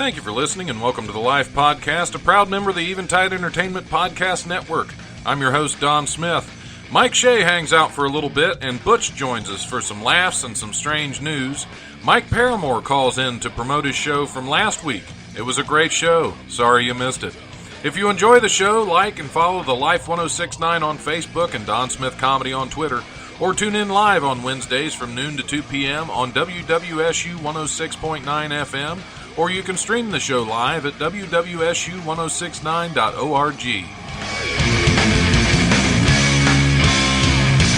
Thank you for listening and welcome to the Life Podcast, a proud member of the Eventide Entertainment Podcast Network. I'm your host, Don Smith. Mike Shea hangs out for a little bit, and Butch joins us for some laughs and some strange news. Mike Paramore calls in to promote his show from last week. It was a great show. Sorry you missed it. If you enjoy the show, like and follow the Life 1069 on Facebook and Don Smith Comedy on Twitter, or tune in live on Wednesdays from noon to 2 p.m. on WWSU 106.9 FM, or you can stream the show live at wwsu1069.org.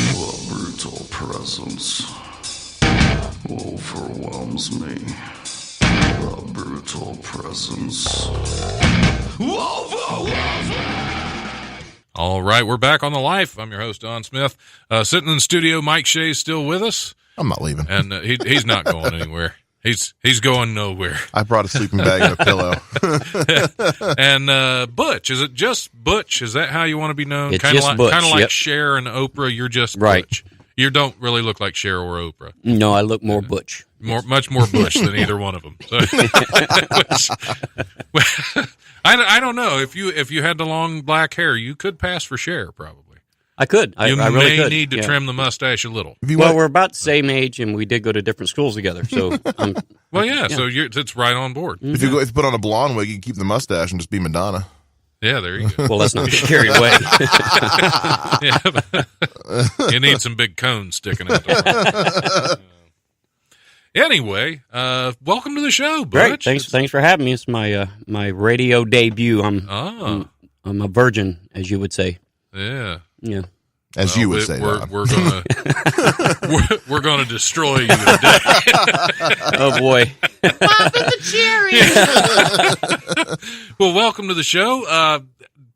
The brutal presence overwhelms me. The brutal presence overwhelms me. All right, we're back on the Life. I'm your host, Don Smith. Sitting in the studio, Mike Shea's still with us. I'm not leaving. And he's not going anywhere. He's going nowhere. I brought a sleeping bag and a pillow. And Butch, is it just Butch? Is that how you want to be known? It's kind just of like, Butch, kind of like yep. Cher and Oprah. You're just right. Butch. You don't really look like Cher or Oprah. No, I look more Butch. Much more Bush than either one of them. So, I don't know if you had the long black hair, you could pass for Cher probably. I could. I really may could. need to trim the mustache a little. Well, we're about the same age, and we did go to different schools together. So, so it's right on board. If you put on a blonde wig, you can keep the mustache and just be Madonna. Yeah, there you go. Well, let's not get carried away. You need some big cones sticking out there. Anyway, welcome to the show, Butch. Great. Thanks for having me. It's my my radio debut. I'm a virgin, as you would say. Yeah. Yeah. As you would say, we're gonna we're gonna destroy you today. Oh boy. Popping the cherry. Well, welcome to the show.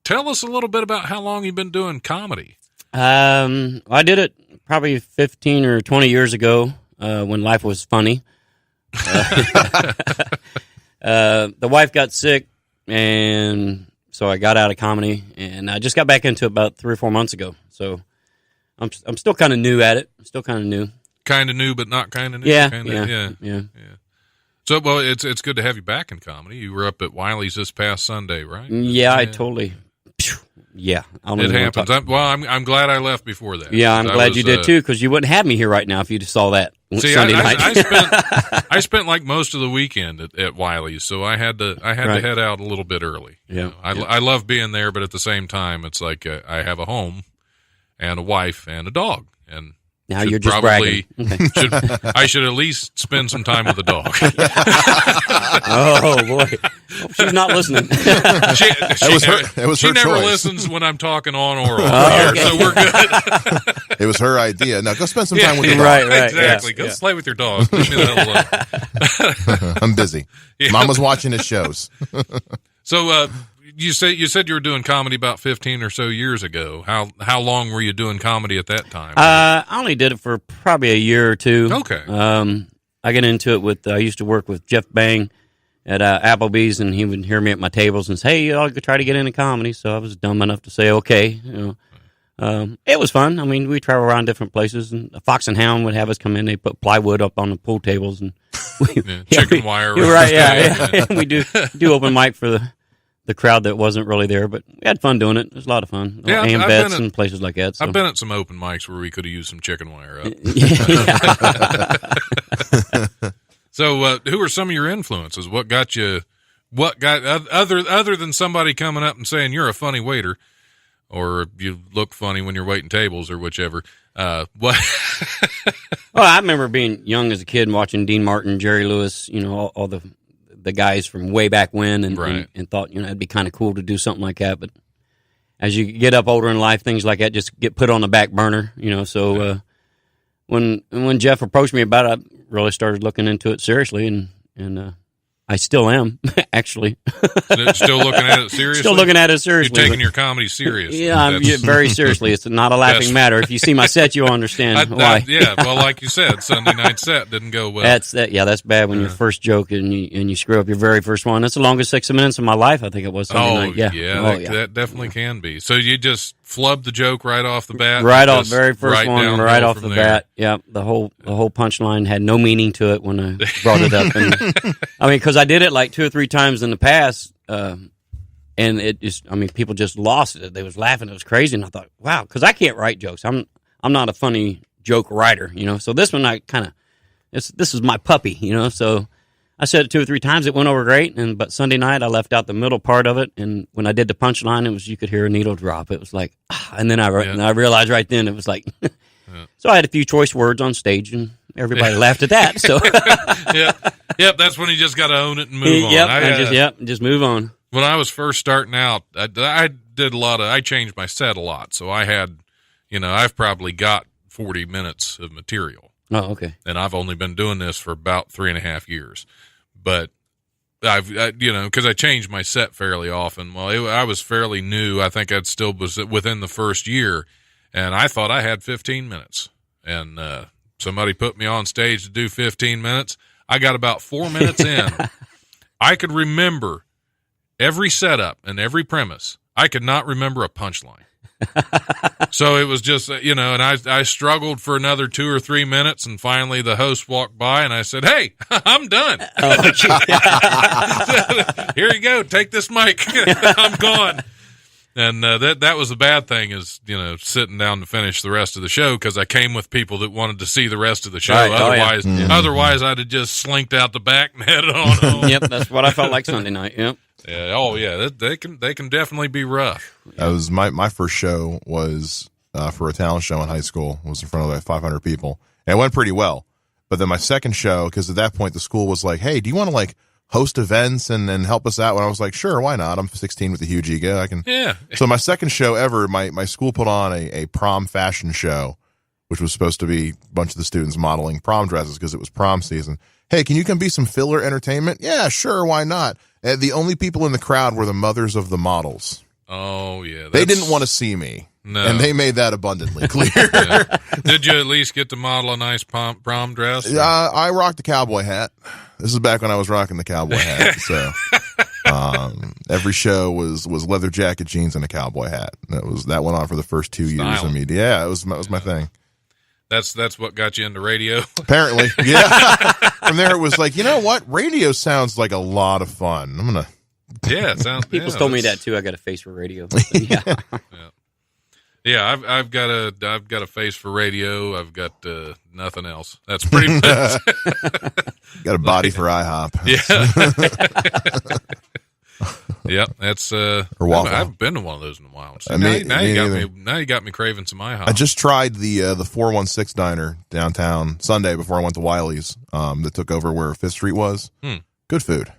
Tell us a little bit about how long you've been doing comedy. I did it probably 15 or 20 years ago when life was funny. The wife got sick, and so I got out of comedy, and I just got back into it about 3 or 4 months ago. So I'm still kind of new at it. Still kind of new. Kind of new, but not kind of new. Yeah. So, well, it's good to have you back in comedy. You were up at Wiley's this past Sunday, right? Yeah, I totally. Yeah, it happens. I'm glad I left before that. Yeah, I'm glad you did too, because you wouldn't have me here right now if you just saw that Sunday night. I spent like most of the weekend at Wiley's, so I had to head out a little bit early. Yeah, I love being there, but at the same time, it's like I have a home and a wife and a dog, and now you're just bragging. Okay. I should at least spend some time with the dog. Oh boy, she's not listening. She never choice. listens when I'm talking on or off the air, so we're good. It was her idea. Now go spend some time with your dog. Right, exactly. Yeah. Go play with your dog. Leave me the hell alone. I'm busy. Yeah. Mama's watching his shows. So you said you were doing comedy about 15 or so years ago. How long were you doing comedy at that time? I only did it for probably a year or two. Okay. I got into it with. I used to work with Jeff Bang at Applebee's, and he would hear me at my tables and say, "Hey, I'll try to get into comedy." So I was dumb enough to say, "Okay." It was fun. I mean, we travel around different places, and Fox and Hound would have us come in. They put plywood up on the pool tables and chicken wire. Right? Yeah. We do open mic for the crowd that wasn't really there, but we had fun doing it. It was a lot of fun. Yeah, Bets and places like that. So. I've been at some open mics where we could have used some chicken wire up. So, who are some of your influences? What got other than somebody coming up and saying you're a funny waiter, or you look funny when you're waiting tables, or whichever? What? Well, I remember being young as a kid and watching Dean Martin, Jerry Lewis, all the guys from way back when, and thought, it'd be kind of cool to do something like that. But as you get up older in life, things like that just get put on the back burner, So when Jeff approached me about it, I really started looking into it seriously, and I still am, actually. Still looking at it seriously? Still looking at it seriously. You're taking your comedy serious. Yeah, I'm very seriously. It's not a laughing matter. If you see my set, you'll understand why. Yeah, well, like you said, Sunday night set didn't go well. That's bad when your first joke and you screw up your very first one. That's the longest 6 minutes of my life, I think it was Sunday night. Yeah. That definitely can be. So you just flubbed the joke right off the bat? Right off, very first one, right off the there. bat. Yeah, the whole punchline had no meaning to it when I brought it up. And I mean, because I did it like 2 or 3 times in the past, and it just, I mean, people just lost it. They was laughing. It was crazy. And I thought, wow, because I can't write jokes. I'm not a funny joke writer, you know. So this one, I kind of, this is my puppy, you know. So I said it 2 or 3 times. It went over great. But Sunday night, I left out the middle part of it. And when I did the punchline, you could hear a needle drop. It was like, and then I realized right then, it was like, so I had a few choice words on stage, and everybody laughed at that. So yep, that's when you just got to own it and move on. Just move on. When I was first starting out, I did I changed my set a lot. So I had, I've probably got 40 minutes of material. Oh, okay. And I've only been doing this for about 3.5 years. But because I changed my set fairly often. Well, I was fairly new. I think I'd still was within the first year, and I thought I had 15 minutes. And somebody put me on stage to do 15 minutes. I got about 4 minutes in. I could remember every setup and every premise. I could not remember a punchline. So it was just, and I struggled for another 2 or 3 minutes, and finally the host walked by and I said, "Hey, I'm done. Here you go. Take this mic. I'm gone." And that was the bad thing is, sitting down to finish the rest of the show, because I came with people that wanted to see the rest of the show. Right. Otherwise I'd have just slinked out the back and headed on home. Yep, that's what I felt like Sunday night. Yep. Yeah. Oh, yeah. They can definitely be rough. That was my first show was for a talent show in high school. It was in front of like 500 people, and it went pretty well. But then my second show, because at that point the school was like, "Hey, do you want to like host events and help us out?" When I was like, "Sure, why not? I'm 16 with a huge ego. I can." Yeah. So my second show ever, my school put on a prom fashion show, which was supposed to be a bunch of the students modeling prom dresses because it was prom season. "Hey, can you come be some filler entertainment?" "Yeah, sure, why not?" And the only people in the crowd were the mothers of the models. Oh, yeah. They didn't want to see me. No. And they made that abundantly clear. Yeah. Did you at least get to model a nice prom dress? I rocked the cowboy hat. This is back when I was rocking the cowboy hat. So every show was leather jacket, jeans, and a cowboy hat. That went on for the first 2 years of media. Yeah, it was my thing. That's what got you into radio? Apparently, yeah. From there, it was like, you know what? Radio sounds like a lot of fun. I'm going to... Yeah, it sounds... People told me that, too. I got a face for radio. Yeah. Yeah, I've got a face for radio. I've got nothing else. That's pretty much... Got a body for IHOP. Yeah. Yep, that's or Waffle. I haven't been to one of those in a while. So now you got me craving some IHOP. I just tried the 416 diner downtown Sunday before I went to Wiley's. That took over where Fifth Street was. Good food,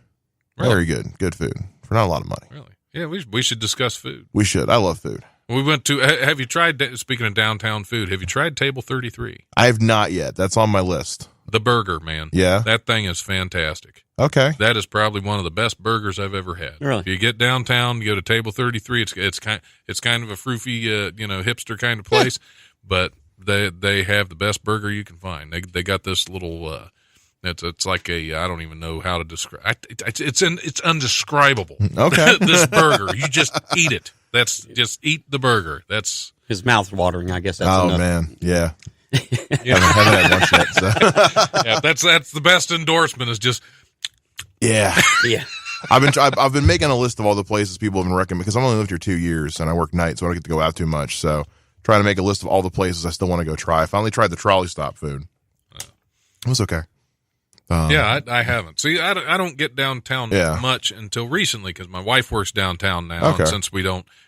really? Very good food for not a lot of money. Really? Yeah, we should discuss food. We should. I love food. We went to. Have you tried? Speaking of downtown food, have you tried Table 33? I have not yet. That's on my list. The burger, man. Yeah, that thing is fantastic. Okay, that is probably one of the best burgers I've ever had. Really? If you get downtown, you go to Table 33. It's kind of a froofy, hipster kind of place, but they have the best burger you can find. They got this little. It's like a I don't even know how to describe. It's undescribable. Okay, this burger, you just eat it. That's just eat the burger. That's his mouth watering. I guess. That's oh enough. Man, yeah. Yeah. haven't had lunch yet, so. Yeah, that's the best endorsement is just yeah. I've been making a list of all the places people have been recommending because I've only lived here 2 years and I work nights, so I don't get to go out too much. So trying to make a list of all the places I still want to go try. I finally tried the trolley stop food. It was okay. Yeah, I haven't. See, I don't get downtown much until recently because my wife works downtown now. Okay. And since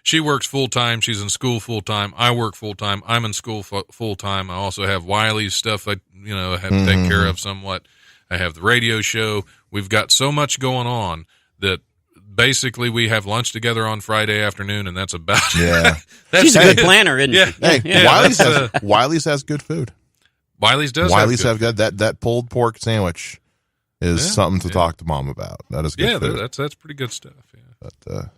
she works full time. She's in school full time. I work full time. I'm in school full time. I also have Wiley's stuff I have to take care of somewhat. I have the radio show. We've got so much going on that basically we have lunch together on Friday afternoon, and that's about it. Yeah. She's a good planner, isn't she? Hey, Wiley's has good food. Wiley's does. Wiley's have good. That pulled pork sandwich is something to talk to Mom about. That is good food. That's pretty good stuff. Yeah. But I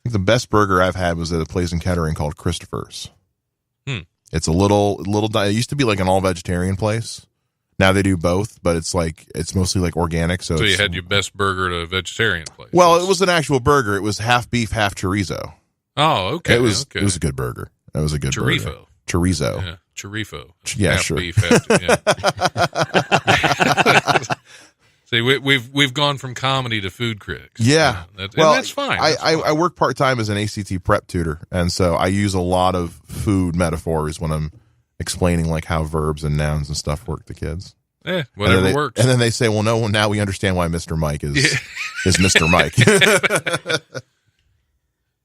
think the best burger I've had was at a place in Kettering called Christopher's. It's a little. It used to be like an all vegetarian place. Now they do both, but it's mostly like organic. So you had your best burger at a vegetarian place. Well, it was an actual burger. It was half beef, half chorizo. Oh, okay. It was a good burger. It was a good burger. Chorizo. Yeah. Chorifo. Yeah, half sure. Beef, half, yeah. See, we've gone from comedy to food critics. Yeah. And that's fine. I work part-time as an ACT prep tutor, and so I use a lot of food metaphors when I'm explaining like how verbs and nouns and stuff work to kids. Whatever works. And then they say, well, no, now we understand why Mr. Mike is Mr. Mike.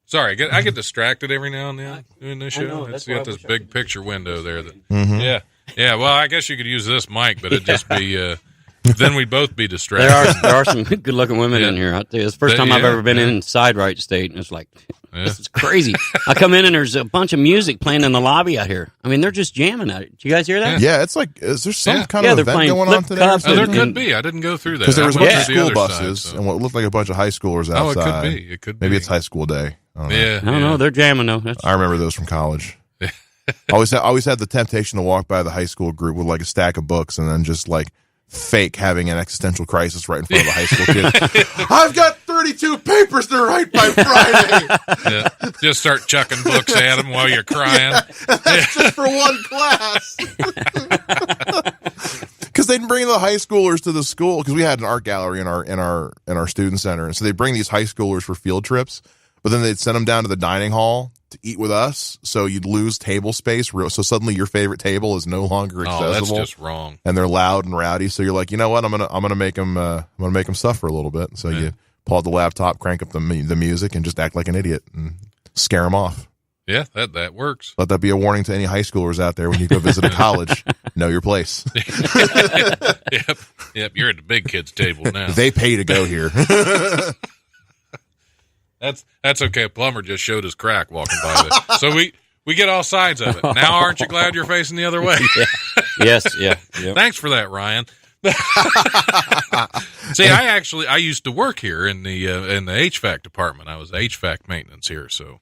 Sorry, I get distracted every now and then doing this show. It's got this big picture window there. Yeah. Well, I guess you could use this mic, but it'd just be then we'd both be distracted. There are some good-looking women in here. I'll tell you, it's the first time I've ever been inside Wright State, and it's like, this is crazy. I come in, and there's a bunch of music playing in the lobby out here. I mean, they're just jamming out. Did you guys hear that? Yeah, it's like, is there some kind of event going on today? There could be. I didn't go through that. Because there was a bunch of school the buses side, and what looked like a bunch of high schoolers outside. It could be. Maybe it's high school day. I don't know. I don't know. They're jamming, though. I remember those from college. always had the temptation to walk by the high school group with like a stack of books and then just like fake having an existential crisis right in front of a high school kid. I've got 32 papers to write by Friday. Just start chucking books at them while you're crying. That's just for one class. Because they'd bring the high schoolers to the school because we had an art gallery in our student center, and so they'd bring these high schoolers for field trips. But then they'd send them down to the dining hall to eat with us, so you'd lose table space. So suddenly your favorite table is no longer accessible. Oh, that's just wrong. And they're loud and rowdy. So you're like, you know what? I'm gonna make them suffer a little bit. So you pull out the laptop, crank up the music, and just act like an idiot and scare them off. Yeah, that works. Let that be a warning to any high schoolers out there when you go visit a college. Know your place. Yep. You're at the big kids' table now. They pay to go here. That's okay. A plumber just showed his crack walking by this. So we get all sides of it. Now, aren't you glad you're facing the other way? Yes, yeah. Thanks for that, Ryan. See, I used to work here in the HVAC department. I was HVAC maintenance here, so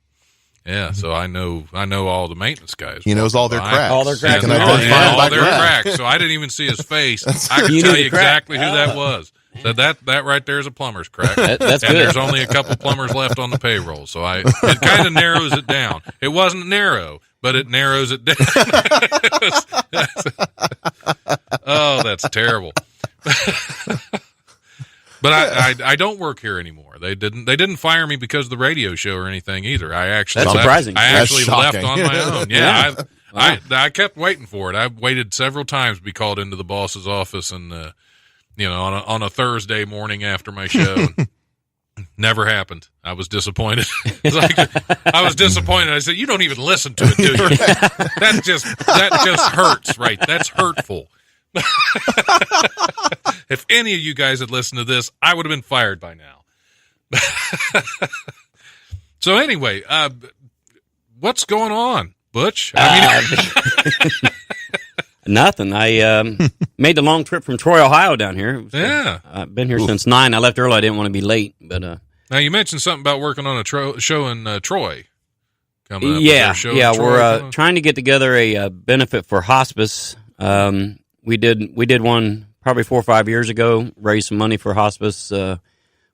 yeah. So I know all the maintenance guys. He knows all their cracks. All their cracks. All their cracks. So I didn't even see his face. I could tell you exactly who that was. So that right there is a plumber's crack. That's and good. There's only a couple plumbers left on the payroll, so it kind of narrows it down. It wasn't narrow, but it narrows it down. Oh, that's terrible. But I don't work here anymore. They didn't fire me because of the radio show or anything either. That's surprising. I actually That's left on my own. Yeah. I kept waiting for it. I waited several times to be called into the boss's office and on a Thursday morning after my show. Never happened. I was disappointed. I was disappointed. I said, "You don't even listen to it, do you?" That just hurts, right? That's hurtful. If any of you guys had listened to this, I would have been fired by now. So anyway, what's going on, Butch? Nothing. I made the long trip from Troy, Ohio down here. Yeah. I've been here since 9. I left early. I didn't want to be late. But now, you mentioned something about working on a show in Troy. Coming up. Yeah. We're Troy? trying to get together a benefit for hospice. We did one probably 4 or 5 years ago, raised some money for hospice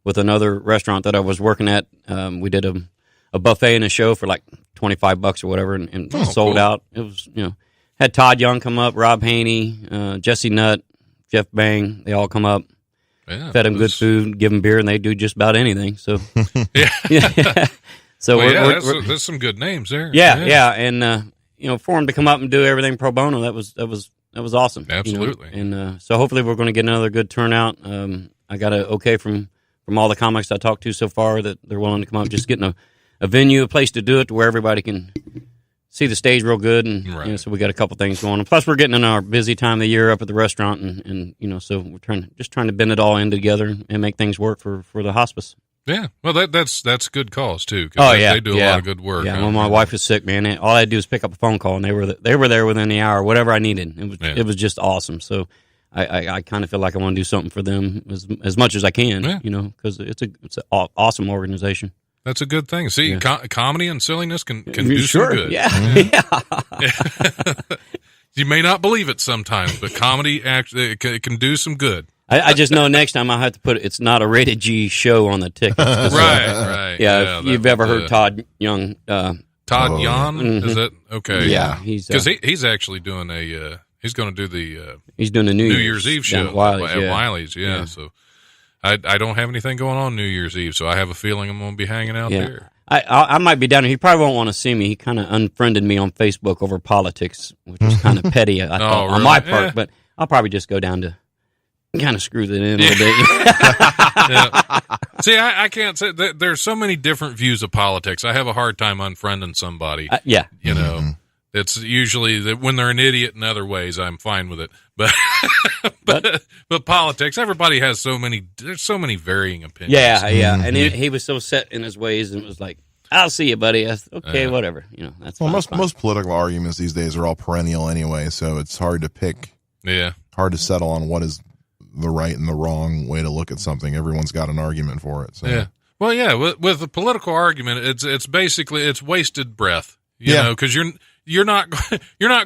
with another restaurant that I was working at. We did a buffet and a show for like $25 or whatever and sold out. It was, had Todd Young come up, Rob Haney, Jesse Nutt, Jeff Bang. They all come up. Yeah, fed them good food, give them beer, and they do just about anything. So, yeah. So there's some good names there. Yeah. And for them to come up and do everything pro bono, that was awesome. Absolutely. And so hopefully we're going to get another good turnout. I got an okay from all the comics I talked to so far that they're willing to come up. Just getting a venue, a place to do it, to where everybody can see the stage real good, and so we got a couple things going on. Plus, we're getting in our busy time of the year up at the restaurant, and so we're trying to bend it all in together and make things work for the hospice. Yeah, well, that's good cause too. They do a lot of good work. Yeah, when my wife was sick, man, all I had to do was pick up a phone call, and they were there within the hour, whatever I needed. It was just awesome. So I kind of feel like I want to do something for them as much as I can, because it's an awesome organization. That's a good thing. See, comedy and silliness can do some good. Yeah. You may not believe it sometimes, but comedy actually it can do some good. I just know next time I'll have to put it's not a rated G show on the ticket. Right. Yeah, if you've ever heard Todd Young. Todd Young? Mm-hmm. Is that okay? Yeah. Because he's actually doing he's going to do the he's doing the New Year's Eve show at Wiley's, at Wiley's. Yeah. So I don't have anything going on New Year's Eve, so I have a feeling I'm going to be hanging out there. I might be down there. He probably won't want to see me. He kind of unfriended me on Facebook over politics, which was kind of petty, I thought, really? on my part. But I'll probably just go down to kind of screw that in a little bit. Yeah. See, I can't say there's so many different views of politics. I have a hard time unfriending somebody. Yeah. You know, it's usually that when they're an idiot in other ways, I'm fine with it. But but politics, everybody has there's so many varying opinions. Yeah. And he was so set in his ways, and it was like, I'll see you, buddy. I said, okay, whatever. You know, that's fine. Most political arguments these days are all perennial anyway, so it's hard to pick. Yeah. Hard to settle on what is the right and the wrong way to look at something. Everyone's got an argument for it. So. Yeah. Well, yeah. With the political argument, it's basically wasted breath. You know, because you're not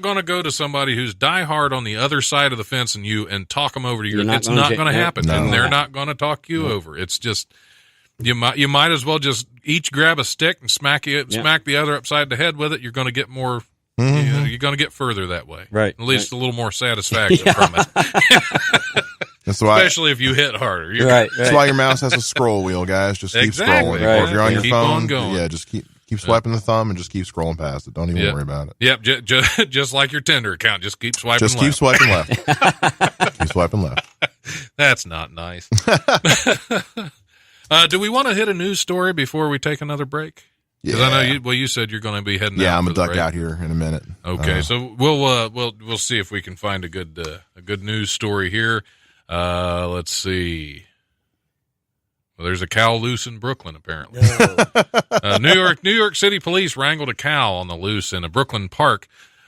going to go to somebody who's diehard on the other side of the fence and talk them over to you. It's not going to happen, and they're not going to talk you over. It's just you might as well just each grab a stick and smack the other upside the head with it. You're going to get more. You're going to get further that way. Right. At least a little more satisfaction from it. That's why, especially if you hit harder. Right. That's why your mouse has a scroll wheel, guys. Just keep scrolling. Right. Or if you're on your Keep phone, on going. just keep swiping the thumb and just keep scrolling past it. Don't even worry about it. Yep, just like your Tinder account. Just keep swiping Just left. keep swiping left. Keep swiping left. That's not nice. Do we want to hit a news story before we take another break? Because I know you said you're going to be heading out. Yeah, I'm a gonna duck out here in a minute. Okay, so we'll see if we can find a good news story here. Let's see. Well, there's a cow loose in Brooklyn, apparently. New York City police wrangled a cow on the loose in a Brooklyn park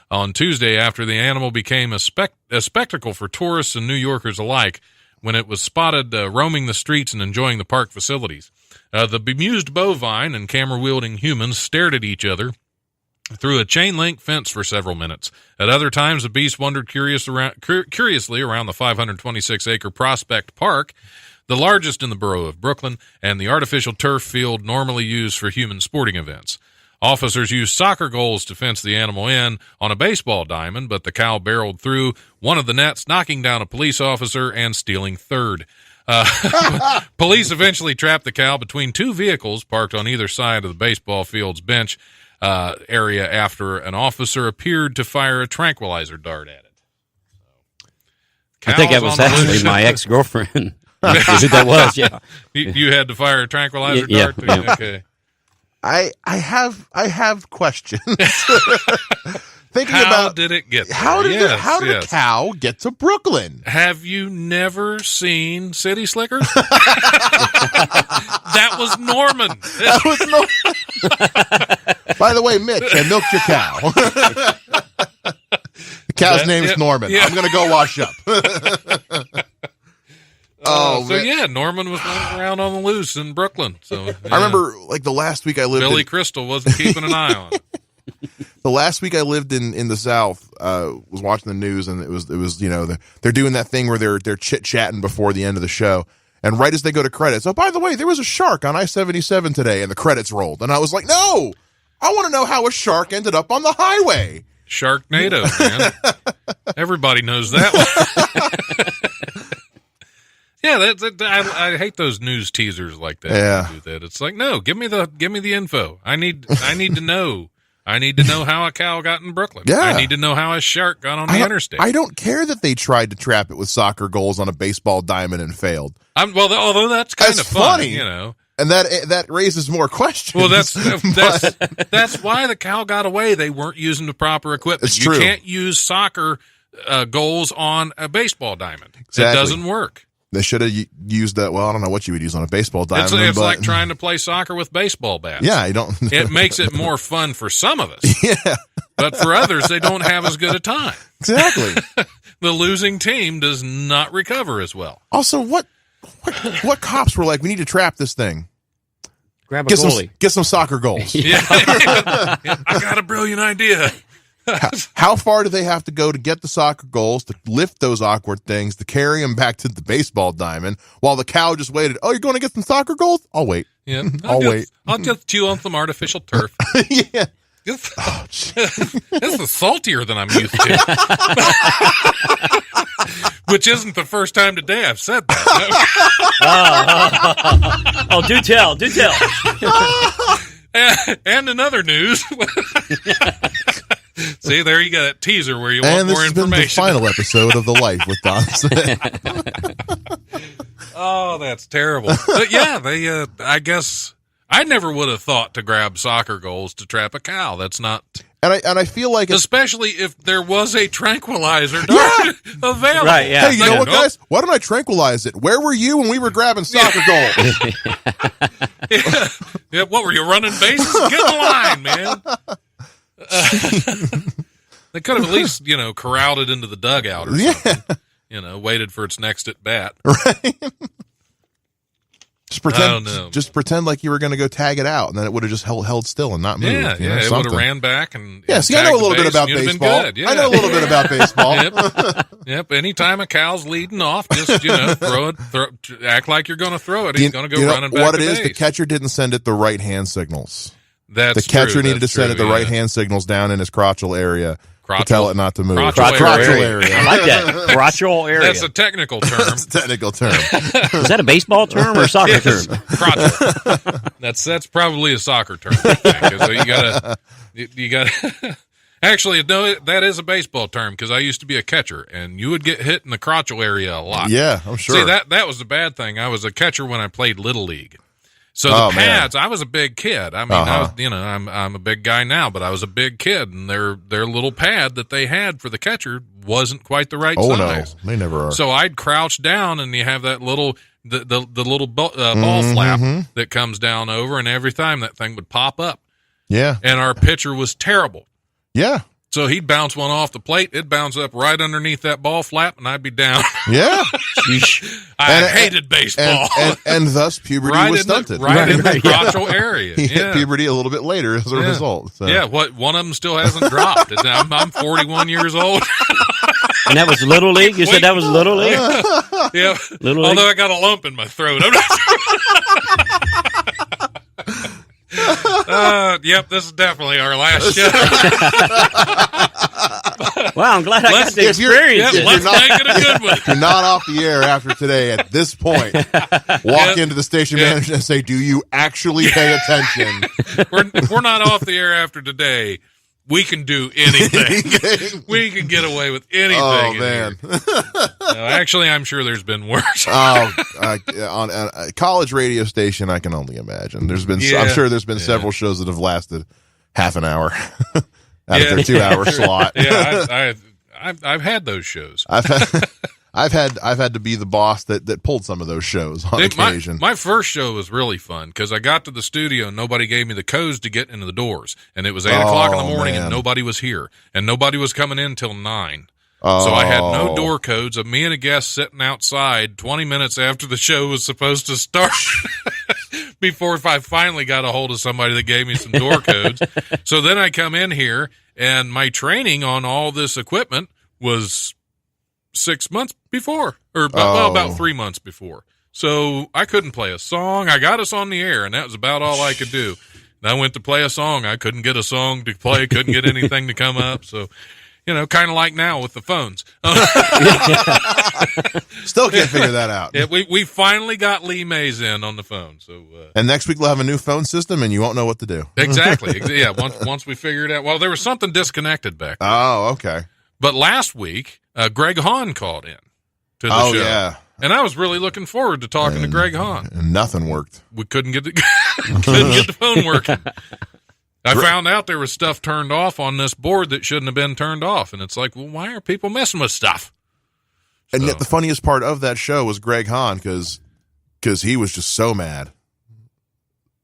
on Tuesday after the animal became a spectacle for tourists and New Yorkers alike when it was spotted roaming the streets and enjoying the park facilities. The bemused bovine and camera-wielding humans stared at each other through a chain-link fence for several minutes. At other times, the beast wandered curiously around the 526-acre Prospect Park, the largest in the borough of Brooklyn, and the artificial turf field normally used for human sporting events. Officers used soccer goals to fence the animal in on a baseball diamond, but the cow barreled through one of the nets, knocking down a police officer and stealing third. Police eventually trapped the cow between two vehicles parked on either side of the baseball field's bench area after an officer appeared to fire a tranquilizer dart at it. I think that was actually my ex-girlfriend. Who that was, yeah. You had to fire a tranquilizer dart? Yeah. Okay. I have questions. Thinking How about did it get there? how did a cow get to Brooklyn? Have you never seen City Slickers? That was Norman. That was By the way, Mitch, I milked your cow. The cow's name is Norman. Yeah. I'm going to go wash up. Norman was running around on the loose in Brooklyn. So yeah. I remember, like, the last week I lived Billy Crystal wasn't keeping an eye on it. The last week I lived in the South, was watching the news, and it was they're doing that thing where they're chit-chatting before the end of the show, and right as they go to credits, oh, by the way, there was a shark on I-77 today, and the credits rolled, and I was like, no, I want to know how a shark ended up on the highway. Sharknado, man. Everybody knows that one. Yeah, I hate those news teasers like that. Yeah, do that. It's like, no, give me the info. I need to know. I need to know how a cow got in Brooklyn. Yeah. I need to know how a shark got on the interstate. I don't care that they tried to trap it with soccer goals on a baseball diamond and failed. Although that's kind of funny, you know. And that raises more questions. Well, that's why the cow got away. They weren't using the proper equipment. It's true. You can't use soccer goals on a baseball diamond. Exactly. It doesn't work. They should have used that. Well, I don't know what you would use on a baseball diamond. It's like trying to play soccer with baseball bats. Yeah, you don't. It makes it more fun for some of us. Yeah. But for others, they don't have as good a time. Exactly. The losing team does not recover as well. Also, what cops were like, we need to trap this thing. Grab a goalie. Get some soccer goals. Yeah. I got a brilliant idea. How far do they have to go to get the soccer goals, to lift those awkward things, to carry them back to the baseball diamond, while the cow just waited? Oh, you're going to get some soccer goals? I'll wait. Yeah, I'll wait. I'll just chew on some artificial turf. Yeah. This is saltier than I'm used to. Which isn't the first time today I've said that. Oh, do tell. And in other news, see, there you go, that teaser where you want more information. And this has been the final episode of The Life with Don Smith. Oh, that's terrible. But yeah, they, I guess, I never would have thought to grab soccer goals to trap a cow. That's not... And I feel like especially if there was a tranquilizer available. Right, yeah. Hey, you know what, guys? Why don't I tranquilize it? Where were you when we were grabbing soccer goals? Yeah, what were you running bases? Get in the line, man. They could have at least, corralled it into the dugout or something. Waited for its next at bat. Right. Just pretend. I don't know. Just pretend like you were going to go tag it out, and then it would have just held still and not moved. Yeah, it would have ran back and see, I know a little bit about baseball. Yeah. I know a little bit about baseball. Yep. Anytime a cow's leading off, just throw it. Act like you're going to throw it. He's going to go running back. What it to is, base. the catcher didn't send it the right hand signals. That's the catcher true. needed to send it the right hand signals down in his crotchal area. To tell it not to move. Crotchal area. I like that. Crotchal area. That's a technical term. That's a technical term. Is that a baseball term or a soccer term? Crotchal. That's probably a soccer term. So you gotta. Actually, no, that is a baseball term because I used to be a catcher, and you would get hit in the crotchal area a lot. Yeah, I'm sure. See, that was the bad thing. I was a catcher when I played Little League. So the pads, I was a big kid. I mean, I was, I'm a big guy now, but I was a big kid, and their little pad that they had for the catcher wasn't quite the right size. No, they never are. So I'd crouch down, and you have that little the little ball flap that comes down over, and every time that thing would pop up. Yeah, and our pitcher was terrible. Yeah. So he'd bounce one off the plate. It'd bounce up right underneath that ball flap, and I'd be down. Yeah. I hated baseball. And thus puberty was stunted. In the crotchal area. He hit puberty a little bit later as a result. So. Yeah, one of them still hasn't dropped. I'm 41 years old. And that was Little League? You said that was Little League? Yeah. Little League? Although I got a lump in my throat. I'm not Yep, this is definitely our last show. Wow, I'm glad I got to experience it. Let's make it a good one. If you're not off the air after today, at this point, walk into the station manager and say, do you actually pay attention? We're not off the air after today. We can do anything. We can get away with anything. Oh, man. No, actually, I'm sure there's been worse. On a college radio station, I can only imagine. I'm sure there's been several shows that have lasted half an hour out of their 2 hour slot. Yeah, I've had those shows. I've had to be the boss that pulled some of those shows on occasion. My first show was really fun because I got to the studio and nobody gave me the codes to get into the doors, and it was 8 o'clock in the morning and nobody was here, and nobody was coming in till 9. So I had no door codes of me and a guest sitting outside 20 minutes after the show was supposed to start before I finally got a hold of somebody that gave me some door codes. So then I come in here, and my training on all this equipment was 6 months before, or about 3 months before. So I couldn't play a song. I got us on the air, and that was about all I could do. And I went to play a song. I couldn't get a song to play, couldn't get anything to come up. So, kind of like now with the phones. Still can't figure that out. Yeah, we finally got Lee Mays in on the phone. So, and next week we'll have a new phone system, and you won't know what to do. Exactly. Yeah. Once we figure it out. Well, there was something disconnected back there. Oh, okay. But last week, Greg Hahn called in to the show. Yeah. And I was really looking forward to talking to Greg Hahn. And nothing worked. We couldn't get the phone working. I found out there was stuff turned off on this board that shouldn't have been turned off. And it's like, well, why are people messing with stuff? And yet the funniest part of that show was Greg Hahn because he was just so mad.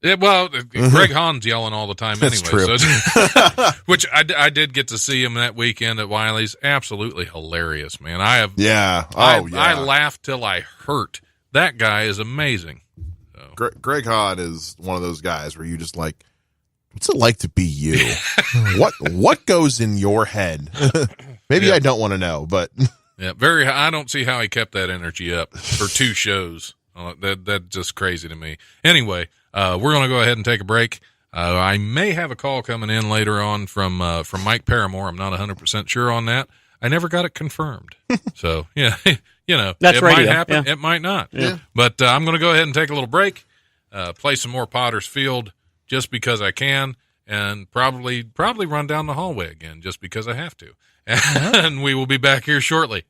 Yeah, well, Greg Hahn's yelling all the time anyway. True. So which I did get to see him that weekend at Wiley's. Absolutely hilarious, man. I laughed till I hurt. That guy is amazing. So. Greg Hahn is one of those guys where you just like, what's it like to be you? What goes in your head? Maybe I don't want to know, but yeah, I don't see how he kept that energy up for 2 shows. That's just crazy to me. Anyway, we're going to go ahead and take a break. I may have a call coming in later on from Mike Paramore. I'm not 100% sure on that. I never got it confirmed. So, yeah, That's it radio, might happen, yeah. it might not. Yeah. But I'm going to go ahead and take a little break, play some more Potter's Field just because I can, and probably run down the hallway again just because I have to. And we will be back here shortly.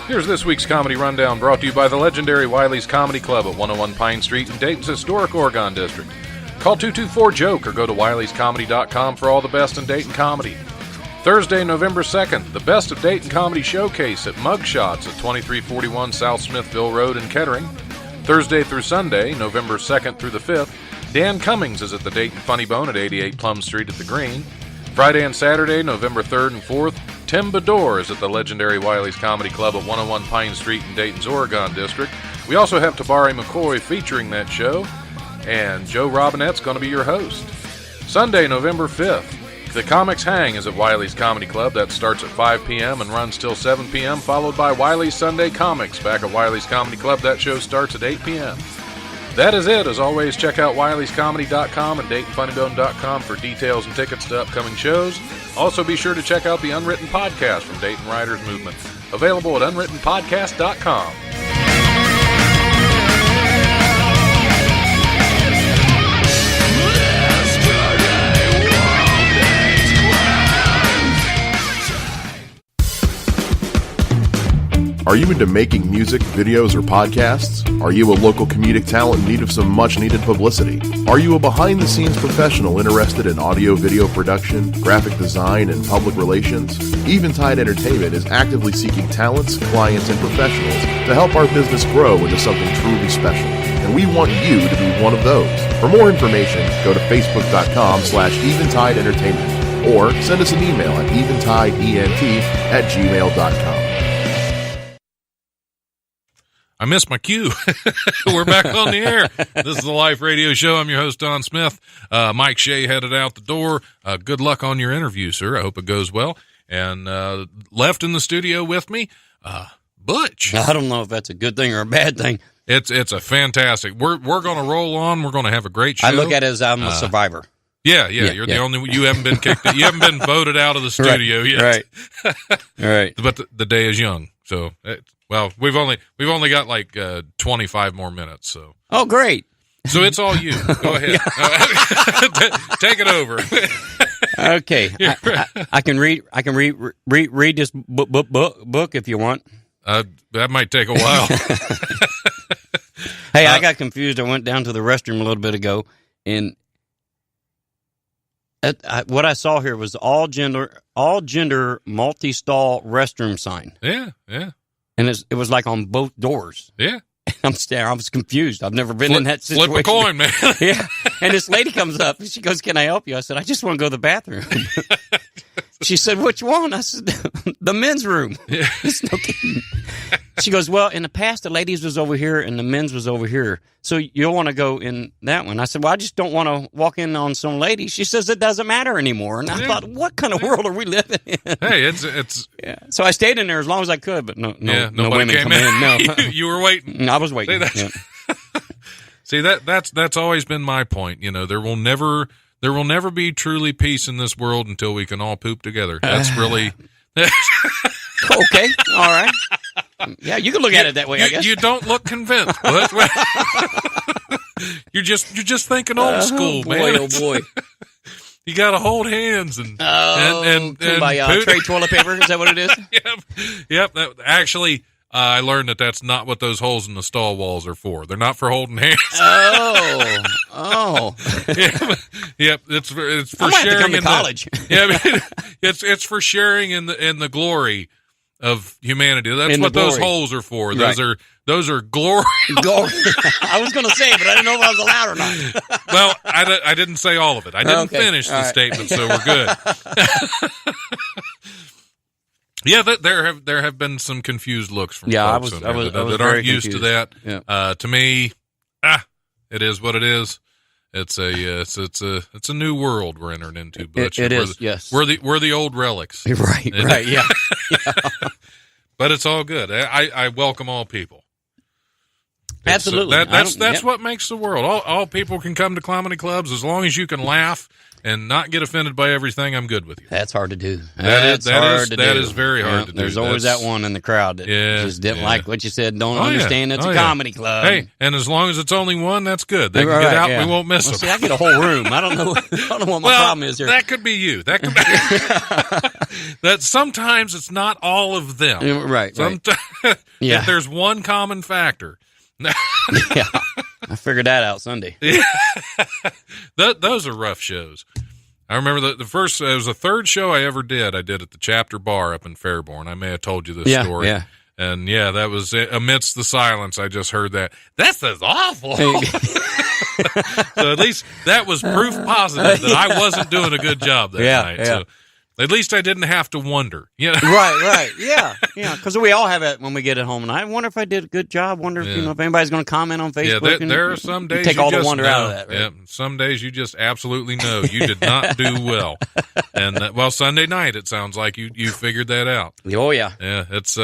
Here's this week's Comedy Rundown, brought to you by the legendary Wiley's Comedy Club at 101 Pine Street in Dayton's historic Oregon District. Call 224-JOKE or go to wileyscomedy.com for all the best in Dayton comedy. Thursday, November 2nd, the Best of Dayton Comedy Showcase at Mugshots at 2341 South Smithville Road in Kettering. Thursday through Sunday, November 2nd through the 5th, Dan Cummings is at the Dayton Funny Bone at 88 Plum Street at the Green. Friday and Saturday, November 3rd and 4th, Tim Bedore is at the legendary Wiley's Comedy Club at 101 Pine Street in Dayton's Oregon District. We also have Tabari McCoy featuring that show, and Joe Robinette's going to be your host. Sunday, November 5th, The Comics Hang is at Wiley's Comedy Club. That starts at 5 p.m. and runs till 7 p.m., followed by Wiley's Sunday Comics back at Wiley's Comedy Club. That show starts at 8 p.m. That is it. As always, check out wileyscomedy.com and DaytonFunnyBone.com for details and tickets to upcoming shows. Also, be sure to check out the Unwritten Podcast from Dayton Writers Movement, available at unwrittenpodcast.com. Are you into making music, videos, or podcasts? Are you a local comedic talent in need of some much-needed publicity? Are you a behind-the-scenes professional interested in audio-video production, graphic design, and public relations? Eventide Entertainment is actively seeking talents, clients, and professionals to help our business grow into something truly special. And we want you to be one of those. For more information, go to facebook.com/Eventide Entertainment or send us an email at eventideent@gmail.com. I missed my cue. We're back on the air. This is the Life Radio Show. I'm your host, Don Smith. Mike Shea headed out the door. Good luck on your interview, sir. I hope it goes well. And left in the studio with me, Butch. I don't know if that's a good thing or a bad thing. It's a fantastic. We're going to roll on. We're going to have a great show. I look at it as I'm a survivor. Yeah. You're the only. You haven't been kicked. You haven't been voted out of the studio yet. Right. But the day is young. So. Well, we've only got like 25 more minutes. So. Oh, great! So it's all you. Go ahead. Take it over. Okay, I can read. I can read this book if you want. That might take a while. Hey, I got confused. I went down to the restroom a little bit ago, and what I saw here was all gender multi-stall restroom sign. Yeah. And it was like on both doors. Yeah. I'm staring. I was confused. I've never been in that situation. Flip a coin, man. Yeah. And this lady comes up and she goes, "Can I help you?" I said, "I just want to go to the bathroom." She said, "Which one?" I said, "The men's room." Yeah. It's no kidding. She goes, "Well, in the past, the ladies was over here and the men's was over here. So you'll want to go in that one." I said, "Well, I just don't want to walk in on some lady." She says, "It doesn't matter anymore." And I thought, what kind of world are we living in? Hey, it's. Yeah. So I stayed in there as long as I could, but no women came come in. No, you were waiting. I was waiting. See, that's always been my point. You know, there will never be truly peace in this world until we can all poop together. That's really. Okay, all right. Yeah, you can look at it that way, I guess. You don't look convinced, but you're just thinking old school, man. Oh boy. You got to hold hands and by trade toilet paper. Is that what it is? Yep. Actually, I learned that's not what those holes in the stall walls are for. They're not for holding hands. Oh. Yep. It's for I might sharing have to come to in college. it's for sharing in the glory of humanity. That's In what the those glory. holes are for. Right. Those are glory. I was going to say it, but I didn't know if I was allowed or not. Well, I didn't say all of it. I didn't Okay. finish the All right. statement, so we're good. Yeah, there have been some confused looks from folks I was that very aren't used to confused. that. Yeah. To me, it is what it is. It's a new world we're entering into, Butch. It is, yes. We're the old relics. Right, yeah. But it's all good. I welcome all people. Absolutely. That's what makes the world. All people can come to comedy clubs as long as you can laugh and not get offended by everything. I'm good with you. That's hard to do. That is very hard to do. There's always that one in the crowd that just didn't like what you said. Don't understand it's a comedy club. Hey, and as long as it's only one, that's good. They can get out. We won't miss them. See, I get a whole room. I don't know what my problem is here. That could be you. That could be that. Sometimes it's not all of them. Right. Sometimes if there's one common factor. Yeah, I figured that out Sunday. Those are rough shows. I remember the first, it was the third show I ever did. I did at the Chapter Bar up in Fairborn. I may have told you this story. Yeah. And that was amidst the silence. I just heard that. This is awful. So at least that was proof positive that I wasn't doing a good job that night. So at least I didn't have to wonder. Right. Yeah. Because we all have it when we get at home. And I wonder if I did a good job. Wonder if if anybody's going to comment on Facebook. Yeah, there are some days take all the wonder out of that. Right? Yeah, some days you just absolutely know you did not do well. And Sunday night it sounds like you figured that out. Oh yeah. Yeah, it's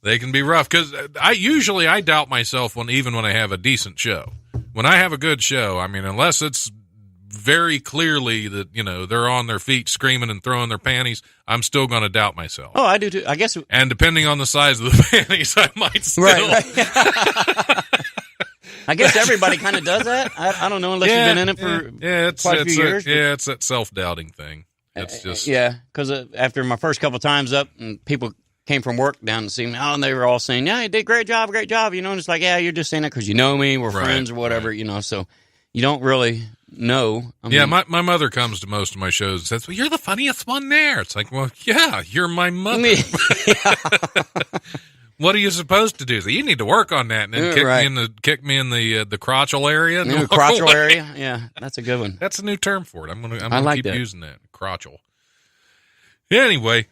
they can be rough because I doubt myself even when I have a decent show. When I have a good show, I mean, unless it's very clearly that they're on their feet screaming and throwing their panties, I'm still going to doubt myself. Oh, I do too. I guess. And depending on the size of the panties, I might still. Right. I guess everybody kind of does that. I don't know unless you've been in it for quite a few years. It's that self-doubting thing. It's just because after my first couple times up, and people came from work down to see me, and they were all saying, "Yeah, you did great job." And it's like, yeah, you're just saying that because you know me, we're friends or whatever, So you don't really. No. My mother comes to most of my shows and says, "Well, you're the funniest one there." It's like, well, yeah, you're my mother. What are you supposed to do? So you need to work on that and then kick me in the crotchal area. The crotchal area? Yeah, that's a good one. That's a new term for it. I'm gonna keep using that. Crotchal. Anyway,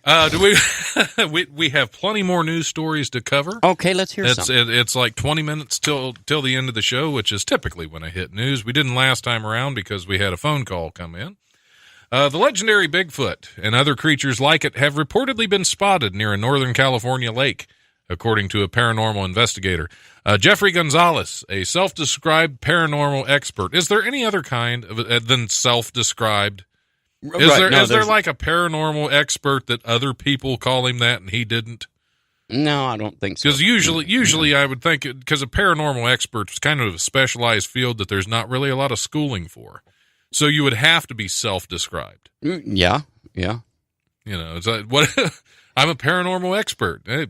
we have plenty more news stories to cover. Okay, let's hear some. It's like 20 minutes till the end of the show, which is typically when I hit news. We didn't last time around because we had a phone call come in. The legendary Bigfoot and other creatures like it have reportedly been spotted near a Northern California lake, according to a paranormal investigator. Jeffrey Gonzalez, a self-described paranormal expert. Is there any other kind than self-described? Is there like a paranormal expert that other people call him that and he didn't? No, I don't think so. Because usually I would think, because a paranormal expert is kind of a specialized field that there's not really a lot of schooling for. So you would have to be self-described. Yeah. It's like, what? I'm a paranormal expert. Hey,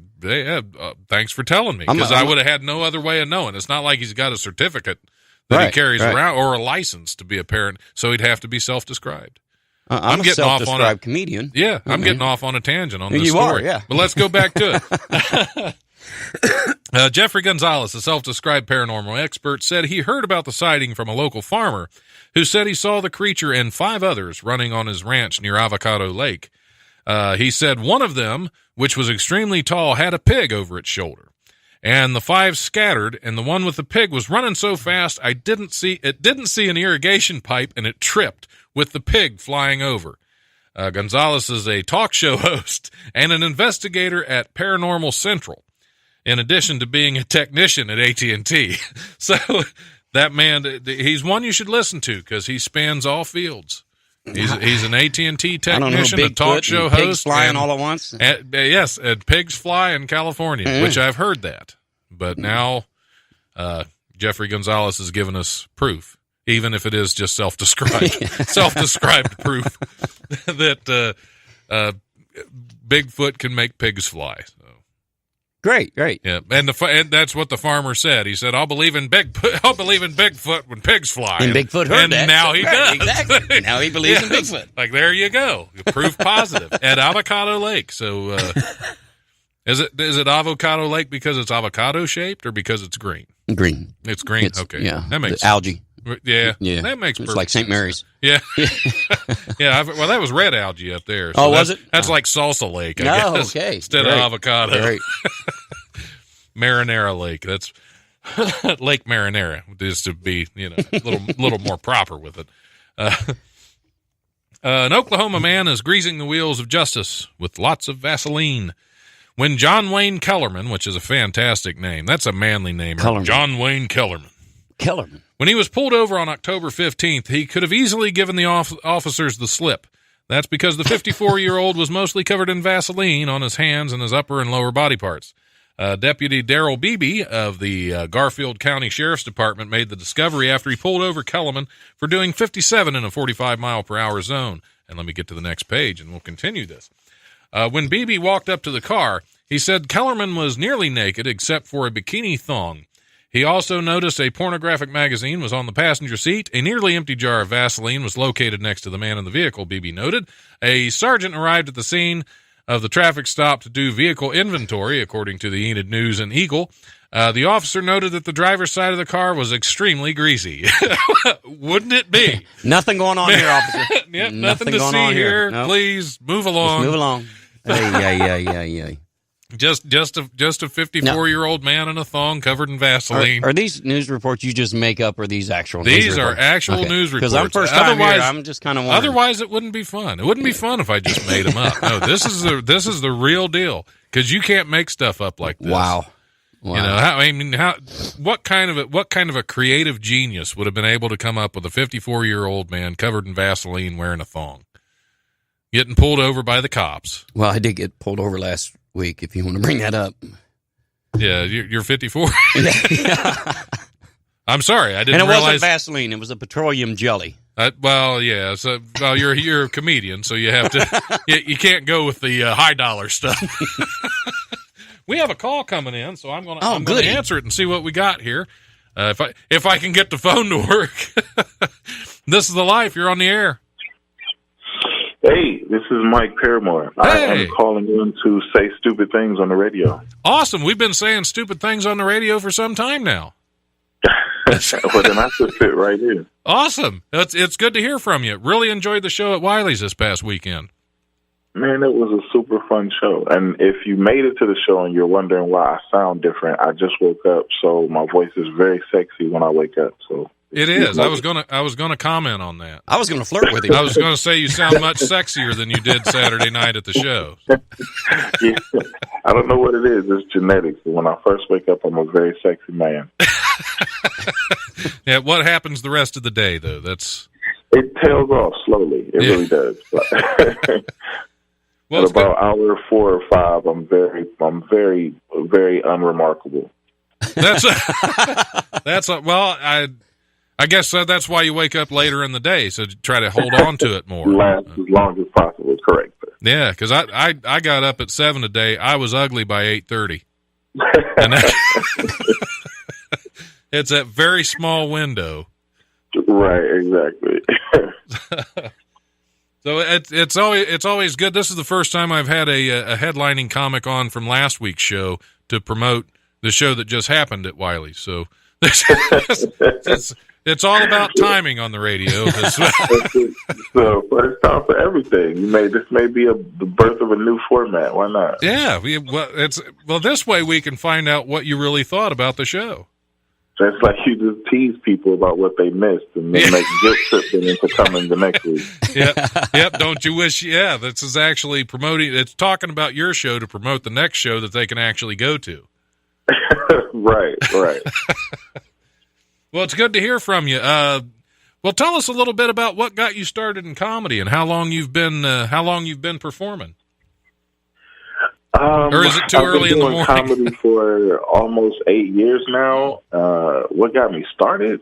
thanks for telling me, because I would have had no other way of knowing. It's not like he's got a certificate that he carries around or a license to be a parent, so he'd have to be self-described. I'm getting a self-described comedian. Yeah, I'm getting off on a tangent on this story. Yeah. But let's go back to it. Jeffrey Gonzalez, a self-described paranormal expert, said he heard about the sighting from a local farmer who said he saw the creature and 5 others running on his ranch near Avocado Lake. He said one of them, which was extremely tall, had a pig over its shoulder. And the 5 scattered, and the one with the pig was running so fast it didn't see an irrigation pipe, and it tripped, with the pig flying over. Gonzalez is a talk show host and an investigator at Paranormal Central, in addition to being a technician at AT&T. So that man, he's one you should listen to because he spans all fields. He's an AT&T technician, a talk show host. Pigs flying all at once? Yes, and pigs fly in California, which I've heard that. But now Jeffrey Gonzalez has given us proof, even if it is just self-described proof that Bigfoot can make pigs fly. So. Great. Yeah, and that's what the farmer said. He said, "I'll believe in Bigfoot when pigs fly." And Bigfoot heard that. And now he does. Exactly. Now he believes in Bigfoot. Like, there you go. Proof positive at Avocado Lake. So is it Avocado Lake because it's avocado shaped or because it's green? Green. It's green. Okay. Yeah. That makes algae. Yeah. That makes perfect sense. It's like St. Mary's. Yeah. Yeah. Well, that was red algae up there. So was it? That's like Salsa Lake, I guess. Okay. Instead of avocado. Great. Marinara Lake. That's Lake Marinara, just to be, a little more proper with it. An Oklahoma man is greasing the wheels of justice with lots of Vaseline. When John Wayne Kellerman, which is a fantastic name, that's a manly name, John Wayne Kellerman. When he was pulled over on October 15th, he could have easily given the officers the slip. That's because the 54-year-old was mostly covered in Vaseline on his hands and his upper and lower body parts. Deputy Darrell Beebe of the Garfield County Sheriff's Department made the discovery after he pulled over Kellerman for doing 57 in a 45-mile-per-hour zone. And let me get to the next page, and we'll continue this. When Beebe walked up to the car, he said Kellerman was nearly naked except for a bikini thong. He also noticed a pornographic magazine was on the passenger seat. A nearly empty jar of Vaseline was located next to the man in the vehicle, Beebe noted. A sergeant arrived at the scene of the traffic stop to do vehicle inventory, according to the Enid News and Eagle. The officer noted that the driver's side of the car was extremely greasy. Wouldn't it be? Nothing going on here, officer. Yep, nothing to see here. Nope. Please move along. Just move along. Hey. Just a 54-year-old man in a thong covered in Vaseline. Are these news reports you just make up, or are these actual news reports? These are actual news reports. Because I'm first time here, I'm just kind of wondering. Otherwise, it wouldn't be fun. It wouldn't be fun if I just made them up. No, this is the real deal. Because you can't make stuff up like this. Wow. You know, what kind of a creative genius would have been able to come up with a 54-year-old man covered in Vaseline wearing a thong, getting pulled over by the cops? Well, I did get pulled over last week, if you want to bring that up. Yeah, you're 54. I'm sorry, I didn't realize. And it wasn't Vaseline; it was a petroleum jelly. Yeah. So, you're a comedian, so you have to. you can't go with the high dollar stuff. We have a call coming in, so I'm going to answer it and see what we got here. If I can get the phone to work. This is The Life. You're on the air. Hey, this is Mike Paramore. Hey. I am calling in to say stupid things on the radio. Awesome. We've been saying stupid things on the radio for some time now. Well, then I should fit right in. Awesome. It's good to hear from you. Really enjoyed the show at Wiley's this past weekend. Man, it was a super fun show. And if you made it to the show and you're wondering why I sound different, I just woke up, so my voice is very sexy when I wake up. So it is. I was gonna comment on that. I was gonna flirt with him. I was gonna say you sound much sexier than you did Saturday night at the show. Yeah, I don't know what it is. It's genetics. But when I first wake up, I'm a very sexy man. Yeah. What happens the rest of the day, though? It tails off slowly. It really does. Well, at about hour 4 or 5, I'm very, very unremarkable. Well, I guess that's why you wake up later in the day, so try to hold on to it more. Last as long as possible, correct. Yeah, because I got up at 7 today. I was ugly by 8:30. And it's that very small window. Right, exactly. So it's always good. This is the first time I've had a headlining comic on from last week's show to promote the show that just happened at Wiley. So it's all about timing on the radio. So first time for everything. This may be the birth of a new format. Why not? Yeah. Well, this way we can find out what you really thought about the show. It's like you just tease people about what they missed and then make guilt trip them into coming the next week. Yep. Don't you wish? Yeah, this is actually promoting. It's talking about your show to promote the next show that they can actually go to. Right. Well, it's good to hear from you. Well, tell us a little bit about what got you started in comedy and how long you've been performing. Or is it too early in the morning? I've been doing comedy for almost 8 years now. What got me started?